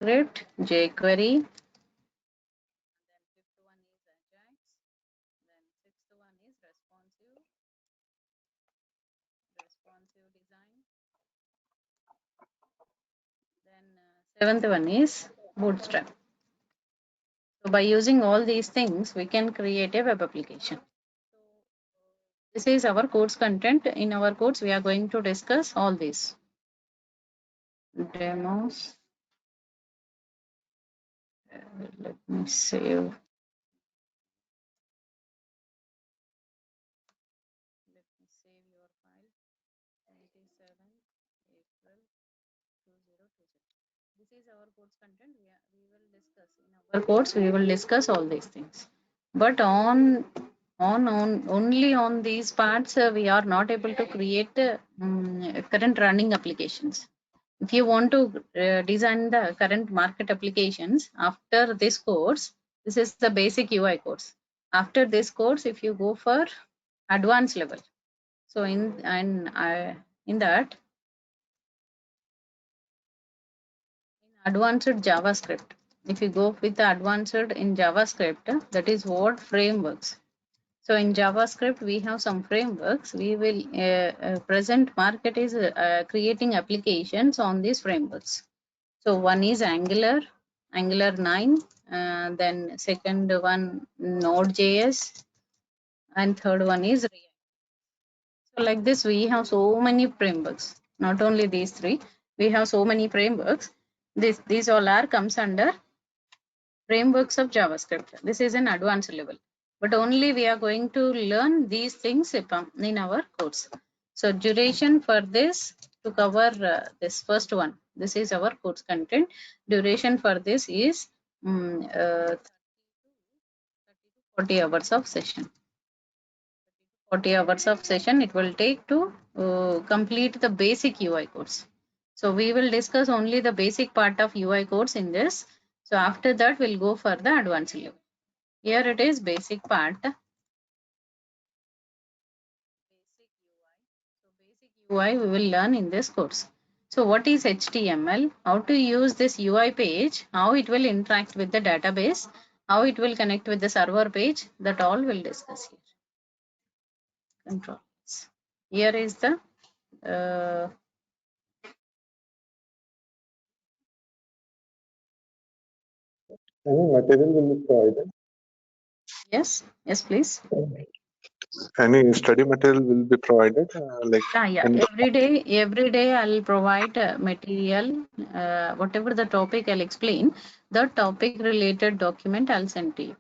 JavaScript, jQuery. Then fifth one is Ajax. Then sixth one is responsive design. Then seventh one is Bootstrap. So by using all these things, we can create a web application. So this is our course content. In our course, we are going to discuss all these demos. Let me save. Let me save your file. 27 April 2020. This is our course content. We will discuss in our course. We will discuss all these things. But on only on these parts, we are not able to create current running applications. If you want to design the current market applications after this course, this is the basic UI course. After this course, if you go for advanced level, so in that, in advanced JavaScript, if you go with the advanced in JavaScript, that is what frameworks. So in JavaScript, we have some frameworks. We will present market is creating applications on these frameworks. So one is Angular 9, then second one Node.js, and third one is React. So like this, we have so many frameworks. Not only these three, we have so many frameworks. These all are comes under frameworks of JavaScript. This is an advanced level, but only we are going to learn these things in our course. So duration for this, to cover this first one, this is our course content. Duration for this is 30 to 40 hours of session. 40 hours of session it will take to complete the basic UI course. So we will discuss only the basic part of UI course in this. So after that, we'll go for the advanced level. Here it is basic part. Basic UI. So basic UI we will learn in this course. So what is HTML? How to use this UI page? How it will interact with the database? How it will connect with the server page? That all we'll discuss here. Controls. Here is the Any material will be provided? yes, please. Any study material will be provided? Every day I'll provide material. Whatever the topic I'll explain, the topic related document I'll send to you.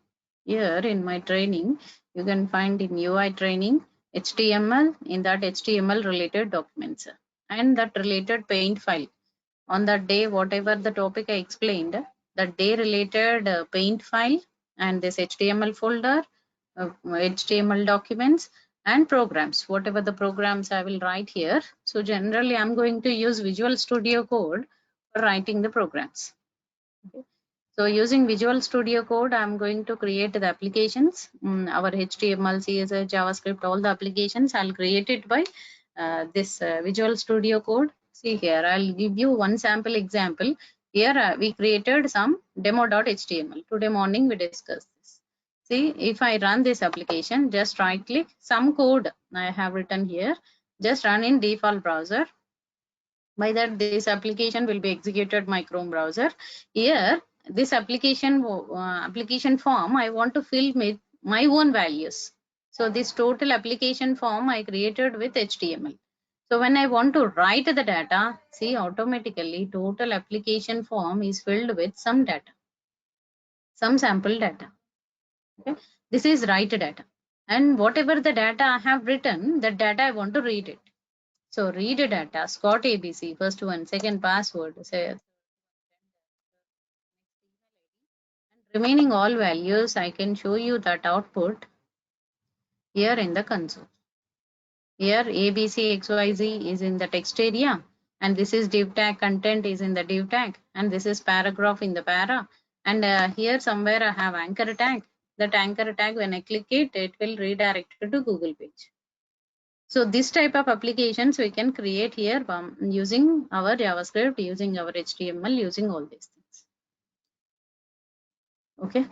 Here in my training, you can find in UI training HTML, in that HTML related documents and that related paint file. On that day, whatever the topic I explained, that day related paint file and this HTML folder, HTML documents and programs, whatever the programs I will write here. So generally I'm going to use Visual Studio Code for writing the programs. Okay. So using Visual Studio Code, I'm going to create the applications, our HTML, CSS, JavaScript, all the applications I'll create it by this Visual Studio Code. See here, I'll give you one sample example. Here we created some demo.html. Today morning we discussed this. See, if I run this application, just right click, some code I have written here, just run in default browser. By that, this application will be executed my Chrome browser. Here, this application form, I want to fill with my own values. So this total application form I created with HTML. So when I want to write the data, see, automatically total application form is filled with some data, some sample data. Okay, this is write data, and whatever the data I have written, that data I want to read it. So read data, Scott ABC, first one, second password, say, and remaining all values, I can show you that output here in the console. Here ABC XYZ is in the text area, and this is div tag content is in the div tag, and this is paragraph in the para, and here somewhere I have anchor tag. That anchor tag, when I click it, it will redirect to Google page. So this type of applications we can create here using our JavaScript, using our HTML, using all these things. Okay,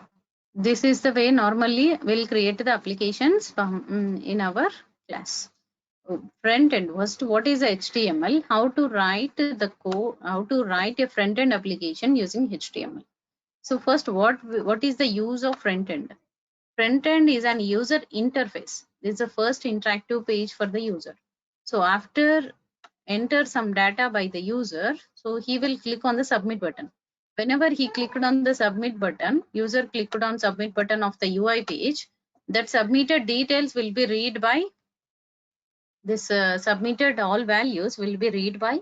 this is the way normally we'll create the applications from, in our class. Front end, first what is HTML, how to write the code, how to write a front end application using HTML. So first, what is the use of front end? Front end is an user interface. This is the first interactive page for the user. So after enter some data by the user, so he will click on the submit button. Whenever he clicked on the submit button, user clicked on submit button of the UI page, that submitted details will be read by this submitted all values will be read by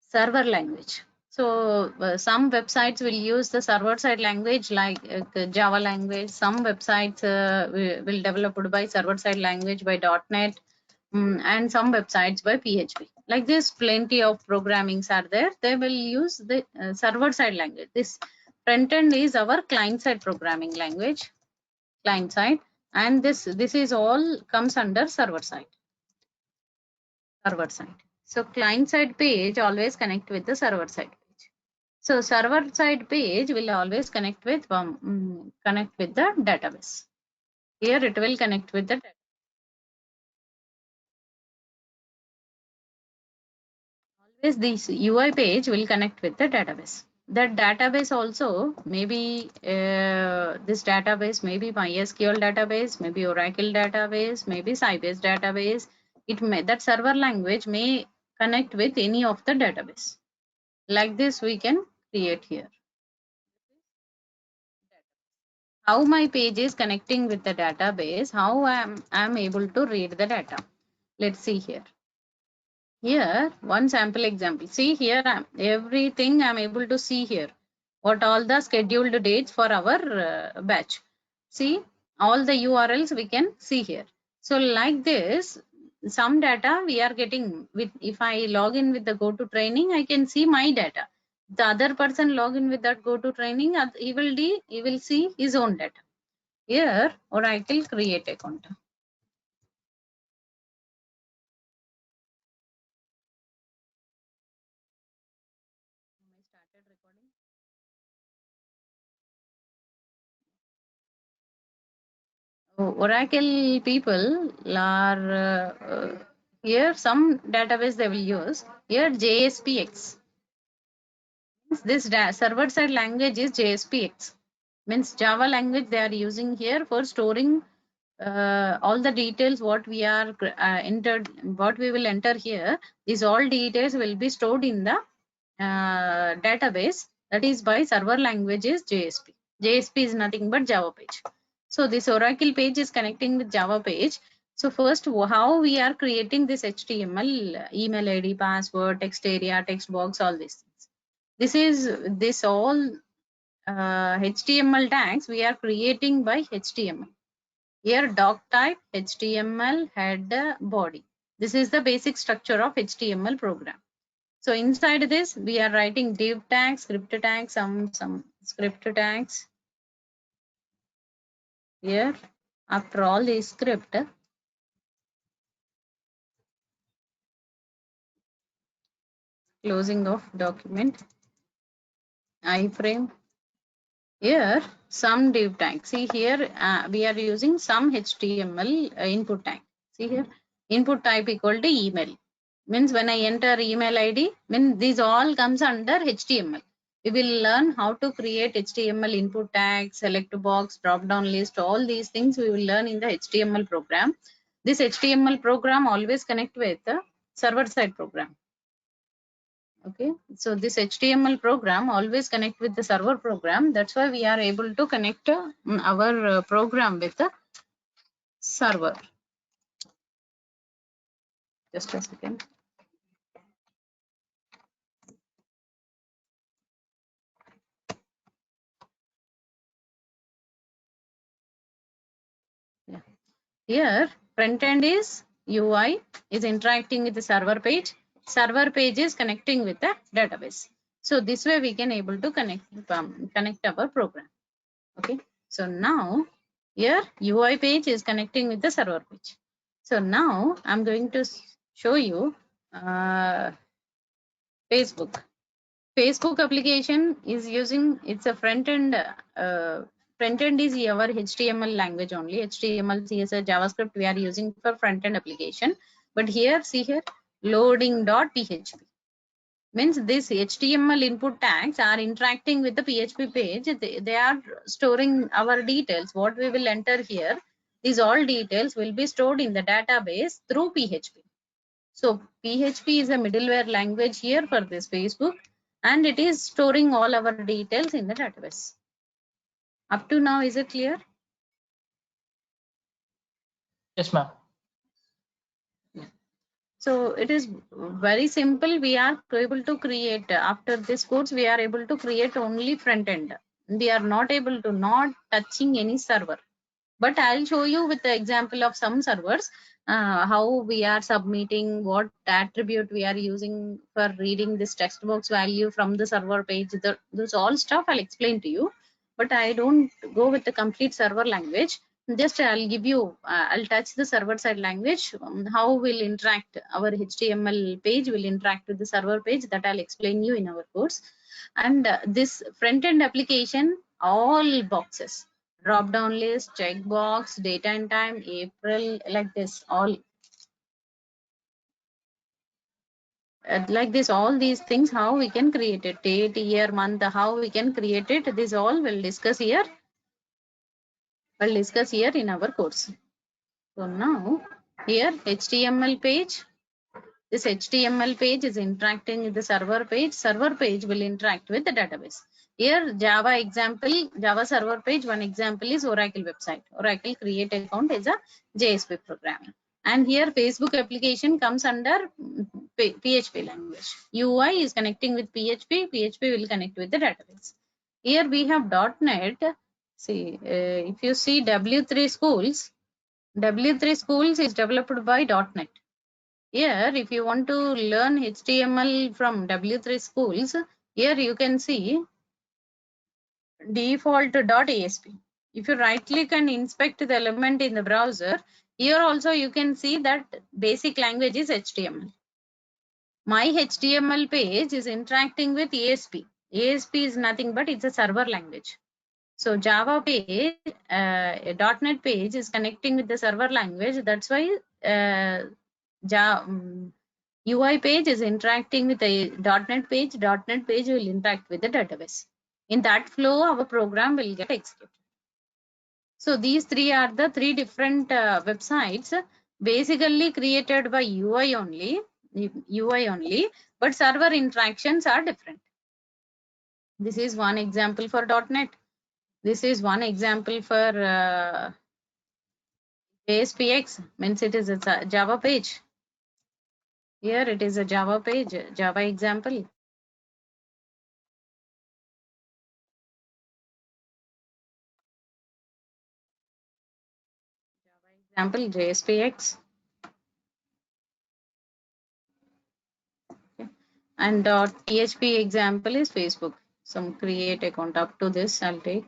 server language. So some websites will use the server side language like Java language. Some websites will developed by server side language by .NET, and some websites by PHP. Like this, plenty of programmings are there. They will use the server side language. This front end is our client side programming language, client side, and this is all comes under server side. Server side. So client side page always connect with the server side page. So server side page will always connect with the database. Here it will connect with the database. Always this UI page will connect with the database. That database also maybe this database maybe MySQL database, maybe Oracle database, maybe Sybase database. It may that server language may connect with any of the database. Like this we can create here. How my page is connecting with the database, how I'm able to read the data. Let's see here. Here, one sample example. See here, everything I'm able to see here. What all the scheduled dates for our batch. See, all the URLs we can see here. So like this, some data we are getting with, if I log in with the GoToTraining, I can see my data. The other person log in with that GoToTraining, he will see his own data. Here, Oracle create account. I started recording. Oracle people are here some database they will use. Here JSPX. This server side language is JSPX. Means Java language they are using here for storing all the details what we are entered, what we will enter here. These all details will be stored in the database, that is by server language is JSP. JSP is nothing but Java page. So this Oracle page is connecting with Java page. So first, how we are creating this HTML, email ID, password, text area, text box, all these things. This all HTML tags we are creating by HTML. Here doc type, HTML, header, body. This is the basic structure of HTML program. So inside this, we are writing div tags, script tags, some script tags. Here, after all this script, closing of document, iframe. Here, some div tag. See here, we are using some HTML input tag. See here, input type equal to email. Means when I enter email ID, means these all comes under HTML. We will learn how to create HTML input tag, select box, drop down list, all these things we will learn in the HTML program. This HTML program always connect with the server side program. Okay, so this HTML program always connect with the server program. That's why we are able to connect our program with the server. Just a second. Yeah. Here, front end is UI is interacting with the server page. Server page is connecting with the database. So this way we can able to connect our program. Okay. So now here UI page is connecting with the server page. So now I'm going to show you Facebook. Facebook application is using, it's a front end. Front end is our HTML language only. HTML, CSS, JavaScript we are using for front end application. But here, see here, loading.php means this HTML input tags are interacting with the PHP page. They are storing our details. What we will enter here, these all details will be stored in the database through PHP. So PHP is a middleware language here for this Facebook, and it is storing all our details in the database. Up to now, is it clear? Yes, ma'am. So it is very simple. We are able to create, after this course, we are able to create only front end. We are not able to, not touching any server. But I'll show you with the example of some servers, how we are submitting, what attribute we are using for reading this text box value from the server page. Those all stuff I'll explain to you. But I don't go with the complete server language. Just I'll give you, I'll touch the server side language, how will interact, our HTML page will interact with the server page, that I'll explain you in our course. And this front end application, all boxes, drop down list, checkbox, date and time, April, like this, all like this, all these things, how we can create it, date, year, month, how we can create it, this all we'll discuss here. We'll discuss here in our course. So now here HTML page, this HTML page is interacting with the server page will interact with the database. Here Java example, Java server page, one example is Oracle website. Oracle create account is a JSP programming. And here Facebook application comes under PHP language. UI is connecting with PHP, PHP will connect with the database. Here we have .NET. See, if you see W3 Schools, W3 Schools is developed by .NET. Here, if you want to learn HTML from W3 Schools, here you can see default.asp. If you right click and inspect the element in the browser, here also you can see that basic language is HTML. My HTML page is interacting with ASP. ASP is nothing but it's a server language. So Java page, .NET page is connecting with the server language. That's why UI page is interacting with the .NET page. .NET page will interact with the database. In that flow, our program will get executed. So these three are the three different websites, basically created by UI only, but server interactions are different. This is one example for .NET. This is one example for ASPX, means it is a Java page. Here it is a Java page, Java example. Java example, JSPX. Okay. And PHP example is Facebook. Some create account. Up to this I'll take.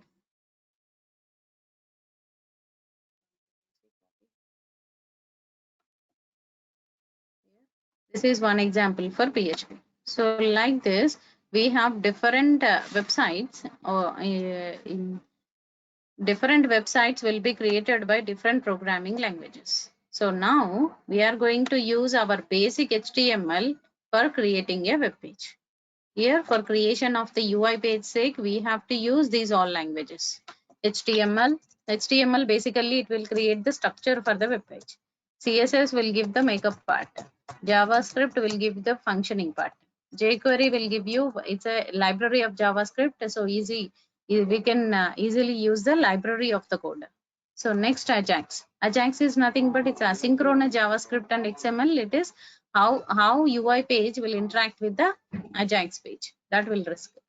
This is one example for PHP. So like this, we have different websites, or different websites will be created by different programming languages. So now we are going to use our basic HTML for creating a web page. Here for creation of the UI page sake, we have to use these all languages. HTML basically it will create the structure for the web page. CSS will give the makeup part. JavaScript will give the functioning part. jQuery will give you, it's a library of JavaScript, so easy, we can easily use the library of the code. So next Ajax. Ajax is nothing but it's asynchronous JavaScript and XML. It is how UI page will interact with the Ajax page. That will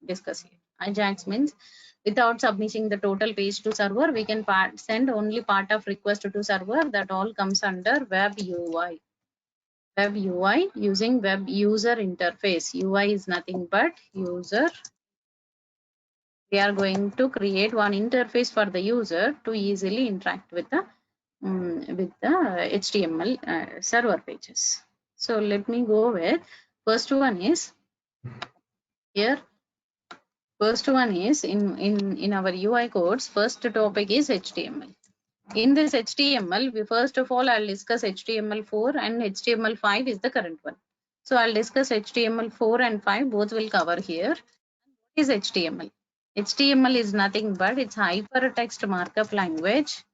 discuss here. Ajax means without submitting the total page to server, we can send only part of request to server. That all comes under web UI. Web UI using web user interface. UI is nothing but user. We are going to create one interface for the user to easily interact with the HTML server pages. So let me go with first one is here First one is in our UI codes, first topic is HTML. In this HTML, we first of all, I'll discuss HTML4 and HTML5 is the current one. So I'll discuss HTML4 and 5, both will cover here. What is HTML? HTML is nothing but it's hypertext markup language.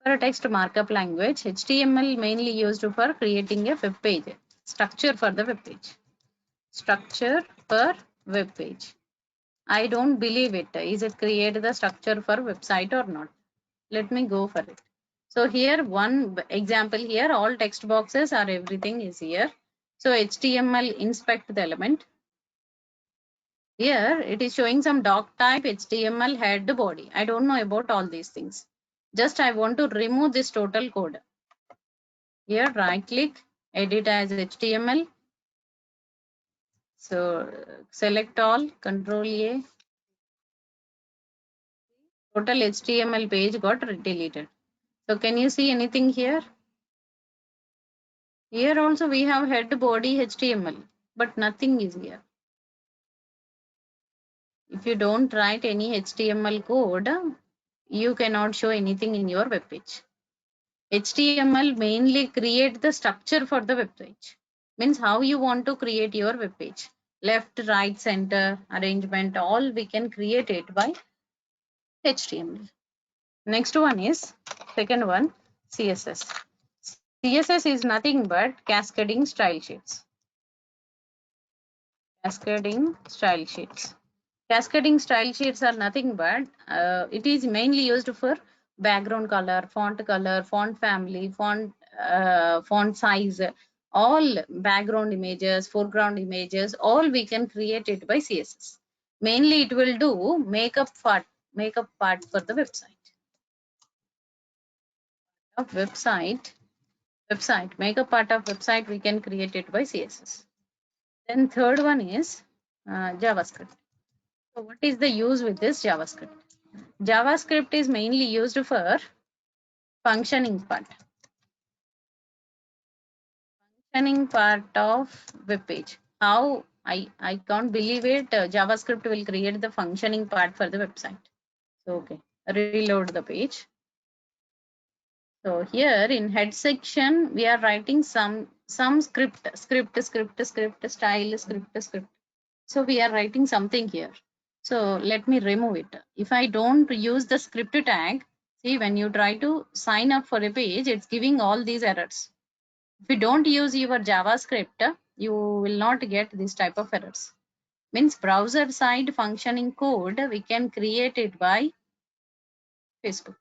Hypertext markup language. HTML mainly used for creating a web page. Structure for the web page. Structure for web page. I don't believe it. Is it create the structure for website or not? Let me go for it. So here one example here, all text boxes are everything is here. So HTML inspect the element. Here it is showing some doc type HTML head body. I don't know about all these things. Just I want to remove this total code. Here right click, edit as HTML. So select all, Control A. Total HTML page got deleted. So can you see anything here? Here also we have head body HTML, but nothing is here. If you don't write any HTML code, you cannot show anything in your web page. HTML mainly create the structure for the web page. Means how you want to create your web page. Left, right, center, arrangement, all we can create it by HTML. Next one is, second one, CSS. CSS is nothing but cascading style sheets. Cascading style sheets. Cascading style sheets are nothing but it is mainly used for background color, font family, font size, all background images, foreground images, all we can create it by CSS. Mainly it will do makeup part for the website. Makeup part of website we can create it by CSS. Then third one is JavaScript. So what is the use with this JavaScript? JavaScript is mainly used for functioning part. Functioning part of web page. How I can't believe it. JavaScript will create the functioning part for the website. So okay, reload the page. So here in head section we are writing some script, style, script. So we are writing something here. So let me remove it. If I don't use the script tag, see when you try to sign up for a page, it's giving all these errors. If you don't use your JavaScript, you will not get this type of errors. Means browser side functioning code, we can create it by Facebook.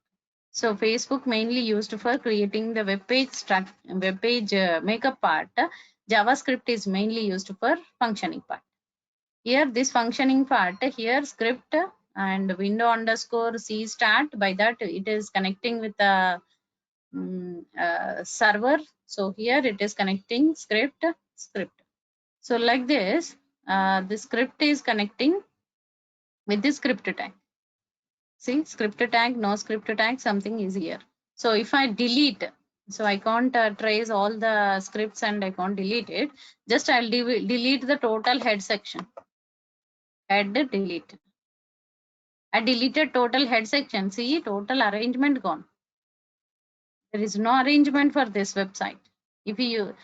So Facebook mainly used for creating the web page makeup part. JavaScript is mainly used for functioning part. Here this functioning part, here script and window underscore c start, by that it is connecting with the server. So here it is connecting script. So like this, the script is connecting with the script tag. See, script tag, no script tag, something is here. So if I delete, so I can't trace all the scripts and I can't delete it. Just I'll delete the total head section. Head delete. I deleted total head section. See, total arrangement gone. There is no arrangement for this website. If the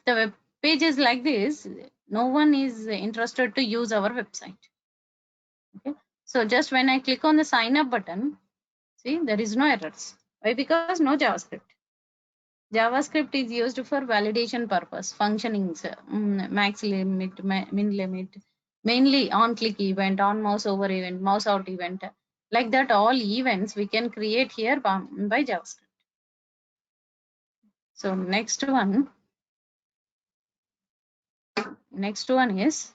web page is like this, no one is interested to use our website. Okay. So just when I click on the sign up button, see, there is no errors. Why? Because no JavaScript. JavaScript is used for validation purpose, functionings, max limit, min limit, mainly on click event, on mouse over event, mouse out event. Like that, all events we can create here by JavaScript. So next one is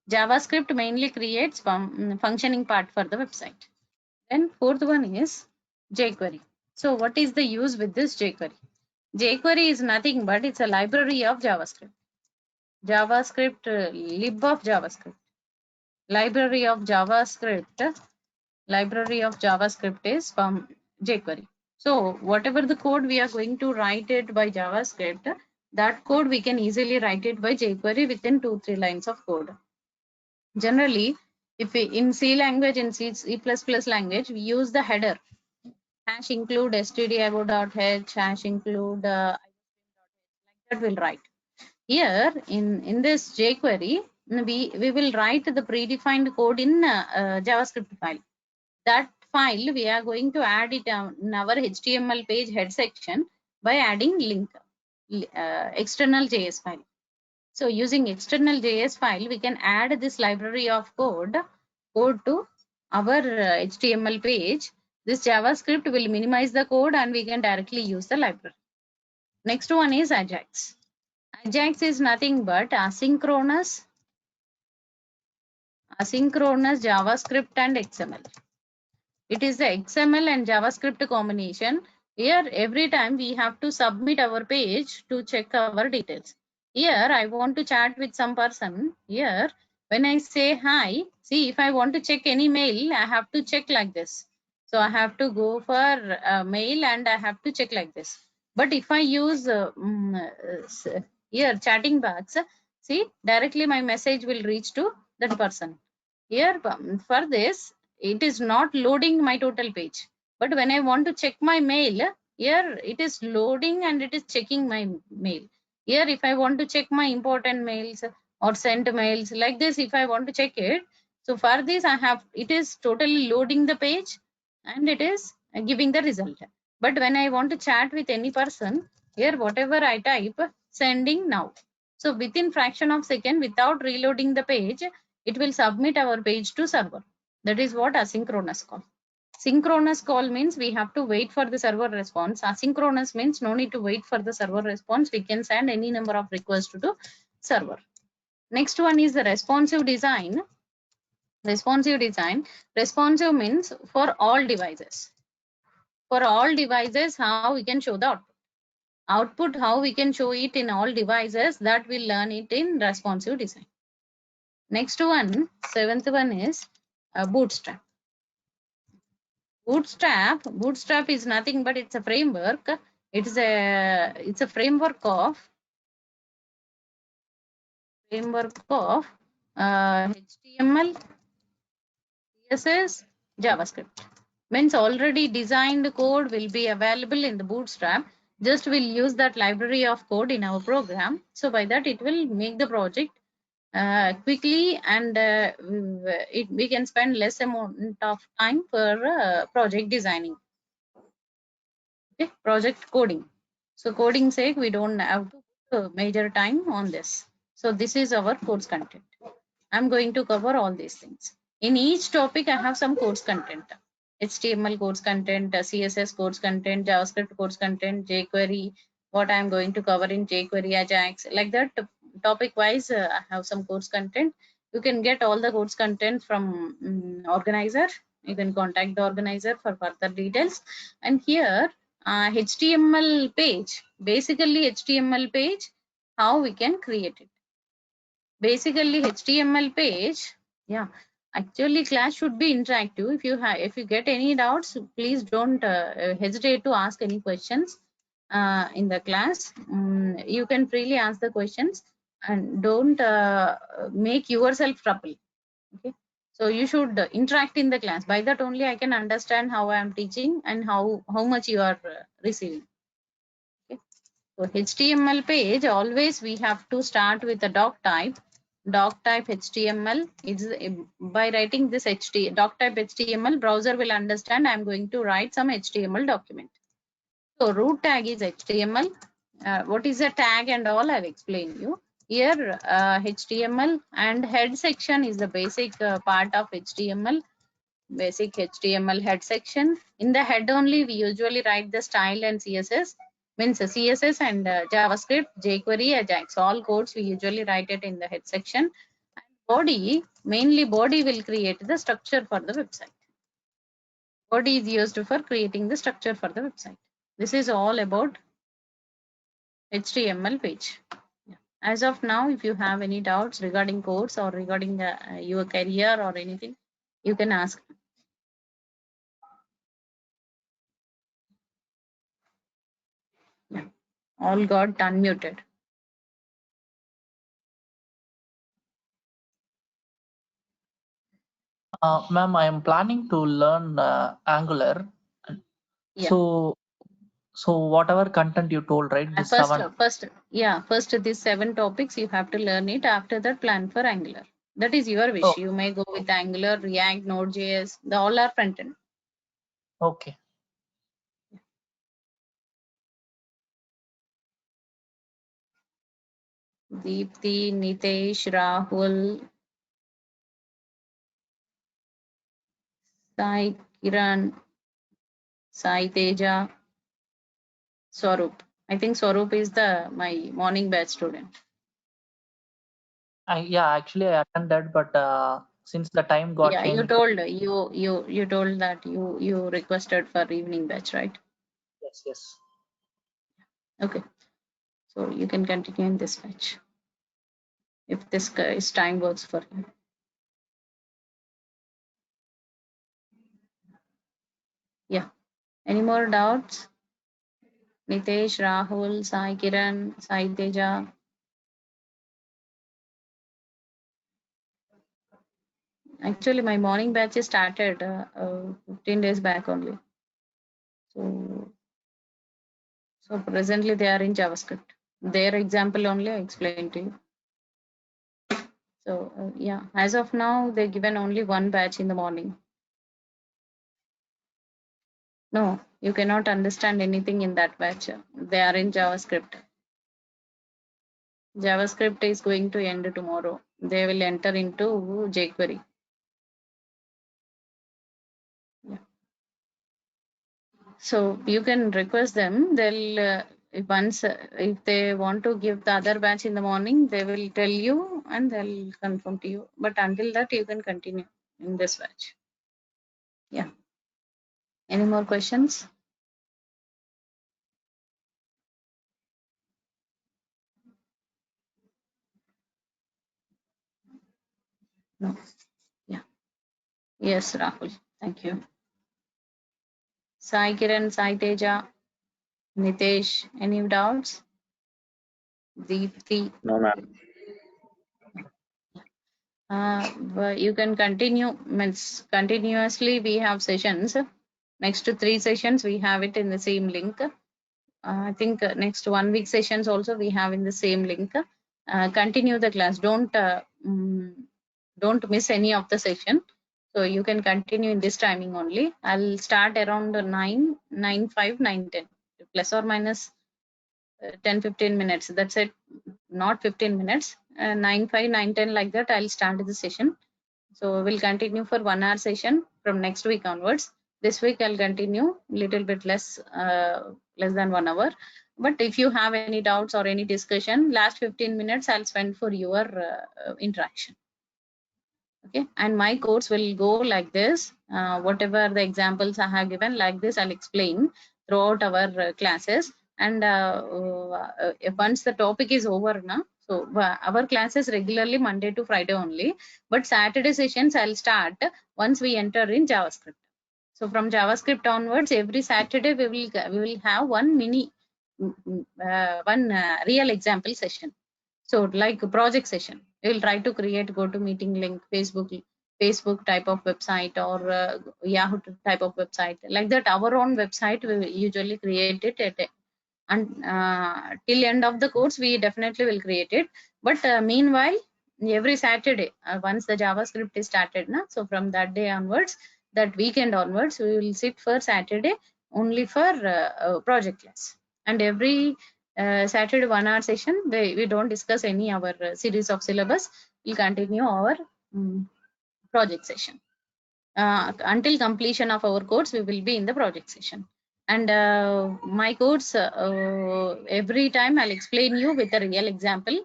JavaScript mainly creates functioning part for the website. Then fourth one is jQuery. So what is the use with this jQuery? jQuery is nothing but it's a library of JavaScript. Lib of JavaScript. Library of JavaScript is from jQuery. So whatever the code we are going to write it by JavaScript, That code we can easily write it by jQuery within 2-3 lines of code. Generally, if we, in C language, in C++ language, we use the header hash include stdio.h hash include like that we'll write. Here in this jQuery, we will write the predefined code in JavaScript file. That file we are going to add it in our HTML page head section by adding link external JS file. So using external JS file, we can add this library of code to our HTML page. This JavaScript will minimize the code and we can directly use the library. Next one is Ajax. Ajax is nothing but asynchronous JavaScript and XML. It is the XML and JavaScript combination. Here, every time we have to submit our page to check our details. Here, I want to chat with some person. Here, when I say hi, see, if I want to check any mail, I have to check like this. So I have to go for mail and I have to check like this. But if I use here chatting box, see, directly my message will reach to that person. Here, for this, it is not loading my total page. But when I want to check my mail, here it is loading and it is checking my mail. Here, if I want to check my important mails or sent mails like this, if I want to check it, so for this it is totally loading the page and it is giving the result. But when I want to chat with any person, here whatever I type, sending now. So within fraction of second, without reloading the page, it will submit our page to server. That is what asynchronous call. Synchronous call means we have to wait for the server response. Asynchronous means no need to wait for the server response. We can send any number of requests to the server. Next one is the responsive design. Responsive design. Responsive means for all devices. For all devices, how we can show the output. Output, how we can show it in all devices, that we'll learn it in responsive design. Next one, seventh one is Bootstrap. Bootstrap is nothing but it's a framework. It's a framework of HTML, CSS, JavaScript. Means already designed code will be available in the Bootstrap. Just we'll use that library of code in our program. So by that it will make the project quickly and we can spend less amount of time for project designing. Okay, project coding. So coding sake, we don't have to major time on this. So this is our course content. I'm going to cover all these things. In each topic, I have some course content. HTML course content, CSS course content, JavaScript course content, jQuery, what I'm going to cover in jQuery, Ajax, like that topic wise, I have some course content. You can get all the course content from organizer. You can contact the organizer for further details. And here, HTML page, basically HTML page, how we can create it. Basically HTML page, yeah, actually class should be interactive. If you get any doubts, please don't hesitate to ask any questions in the class. You can freely ask the questions and don't make yourself trouble. Okay, so you should interact in the class. By that only I can understand how I am teaching and how much you are receiving. Okay, so HTML page, always we have to start with the doc type HTML. Is by writing this doc type HTML, browser will understand I'm going to write some HTML document. So root tag is HTML. What is a tag and all I've explained you. Here HTML and head section is the basic part of HTML. Basic HTML head section. In the head only we usually write the style and CSS. Means CSS and JavaScript, jQuery, Ajax, all codes we usually write it in the head section. And body, mainly body will create the structure for the website. Body is used for creating the structure for the website. This is all about HTML page. As of now, if you have any doubts regarding codes or regarding your career or anything, you can ask. Yeah. All got unmuted. Ma'am, I am planning to learn Angular. Yeah. So whatever content you told, right? This First these 7 topics you have to learn it. After that, plan for Angular. That is your wish. Oh. You may go with Angular, React, Node.js. They all are front end. Okay. Deepthi, Nitesh, Rahul, Sai Kiran, Sai Teja, Swarup. I think Swarup is my morning batch student. Actually I attended, but since the time got changed. You told that you requested for evening batch, right? Yes. Okay. So you can continue in this batch if this time works for you. Yeah. Any more doubts? Nitesh, Rahul, Sai Kiran, Sai Teja. Actually, my morning batch is started 15 days back only. So presently they are in JavaScript. Their example only I explained to you. So yeah, as of now, they given only one batch in the morning. No, you cannot understand anything in that batch. They are in JavaScript. JavaScript is going to end tomorrow. They will enter into jQuery. Yeah. So you can request them. They'll if they want to give the other batch in the morning, they will tell you and they'll confirm to you. But until that, you can continue in this batch. Yeah. Any more questions? No. Yeah. Yes, Rahul. Thank you. Sai Kiran, Sai Teja, Nitesh, any doubts? Deepthi. No, ma'am. You can continue, means continuously we have sessions. Next 3 sessions we have it in the same link. I think next 1 week sessions also we have in the same link. Continue the class. Don't miss any of the session. So you can continue in this timing only. I'll start around 9:05, 9:10, plus or minus 10-15 minutes. That's it. Not 15 minutes. 9:05, 9:10 like that. I'll start the session. So we'll continue for 1 hour session from next week onwards. This week I'll continue little bit less than 1 hour. But if you have any doubts or any discussion, last 15 minutes I'll spend for your interaction. Okay, and my course will go like this. Whatever the examples I have given, like this I'll explain throughout our classes. And once the topic is over now, so our classes regularly Monday to Friday only, but Saturday sessions I'll start once we enter in JavaScript. So from JavaScript onwards, every Saturday we will have one mini real example session. So like a project session, we will try to create GoToMeeting link, Facebook type of website, or Yahoo type of website. Like that, our own website we usually create it and till end of the course we definitely will create it. But meanwhile, every Saturday, once the JavaScript is started, so from that day onwards, that weekend onwards, we will sit for Saturday only for project class. And every Saturday 1 hour session, we don't discuss any our series of syllabus. We'll continue our project session. Until completion of our course, we will be in the project session. And my course, every time I'll explain you with a real example.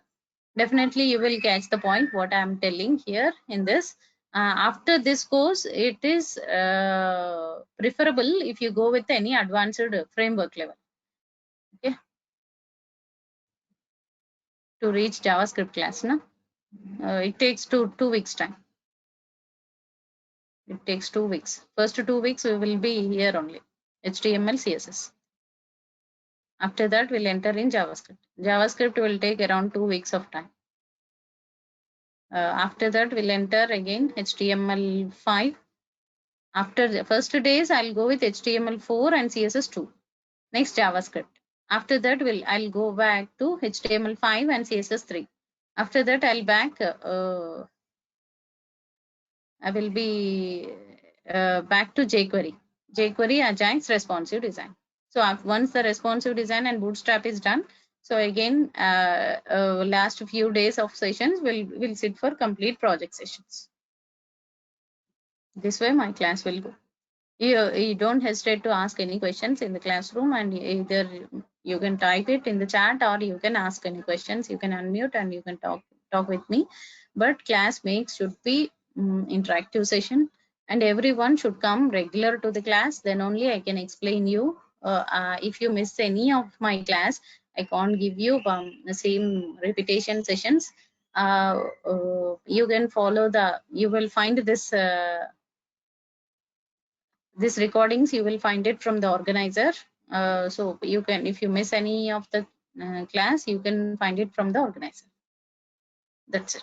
Definitely you will catch the point what I'm telling here in this. After this course, it is preferable if you go with any advanced framework level. Okay, to reach JavaScript class, it takes two weeks time. It takes 2 weeks. First 2 weeks we will be here only, HTML, CSS. After that, we'll enter in JavaScript. JavaScript will take around 2 weeks of time. After that, we'll enter again HTML5. After the first days, I'll go with HTML4 and CSS2. Next, JavaScript. After that, I'll go back to HTML5 and CSS3. After that, I'll back. I will be back to jQuery. jQuery Ajax responsive design. So once the responsive design and Bootstrap is done, so again last few days of sessions will sit for complete project sessions. This way my class will go. You don't hesitate to ask any questions in the classroom, and either you can type it in the chat or you can ask any questions. You can unmute and you can talk with me. But class should be interactive session, and everyone should come regular to the class. Then only I can explain you. If you miss any of my class, I can't give you the same repetition sessions. You can follow you will find this these recordings, you will find it from the organizer. So you can, if you miss any of the class, you can find it from the organizer. That's it.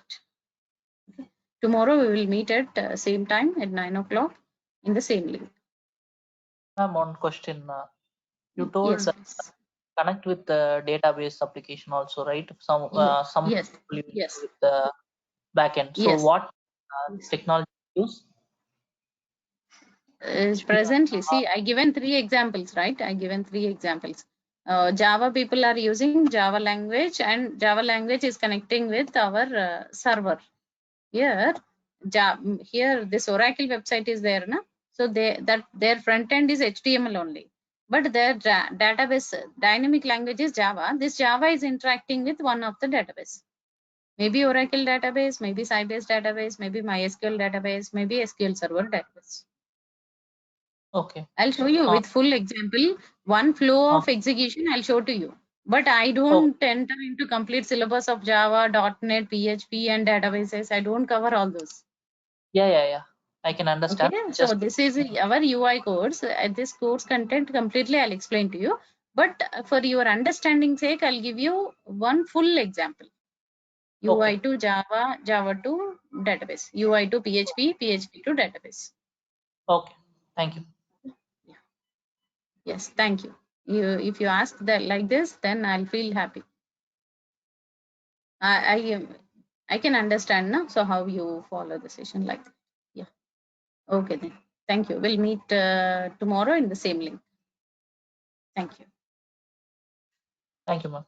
Okay. Tomorrow we will meet at same time at 9 o'clock in the same link. One question. You told Yes, connect with the database application also, right? Some yes, people yes, with the backend. So yes. what technology use? Presently, see, I given 3 examples, right? I given 3 examples. Java people are using Java language, and Java language is connecting with our server. Here, here this Oracle website is there, na? So their front end is HTML only, but their database dynamic language is Java. This Java is interacting with one of the database. Maybe Oracle database, maybe Sybase database, maybe MySQL database, maybe SQL Server database. Okay. I'll show you with full example. One flow of execution I'll show to you. But I don't enter into complete syllabus of Java, .NET, PHP, and databases. I don't cover all those. Yeah. I can understand. Okay, so this is our UI course. This course content completely I'll explain to you. But for your understanding sake, I'll give you one full example. UI to Java, Java to database, UI to PHP, PHP to database. Okay, thank you. Yes, thank you. If you ask that like this, then I'll feel happy. I can understand now. So how you follow the session like that. Yeah. Okay then. Thank you. We'll meet tomorrow in the same link. Thank you. Thank you, ma'am.